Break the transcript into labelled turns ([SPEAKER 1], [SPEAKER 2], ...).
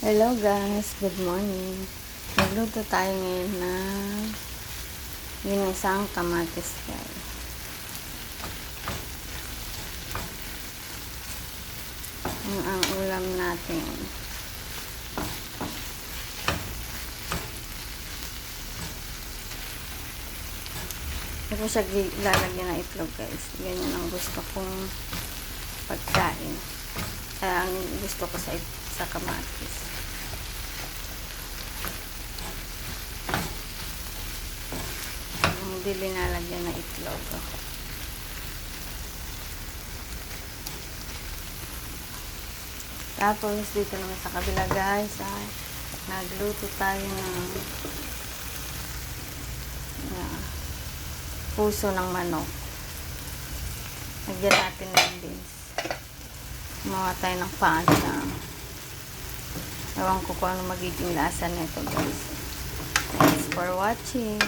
[SPEAKER 1] Hello guys, good morning. Magluto tayo ngayon ng ginisang kamatis guys. Ang ulam natin. Hindi ko siya lalagyan ng itlog guys. Ganyan ang gusto kong pagkain. Kaya ang gusto ko sa kamatis. Hindi linalagyan ng itlog. Tapos dito naman sa kabila guys, nagluto tayo ng puso ng manok. Lagyan natin ng beans. Gumawa tayo ng pasa. Ewan ko kung ano magiging lasa nito guys. Thanks for watching.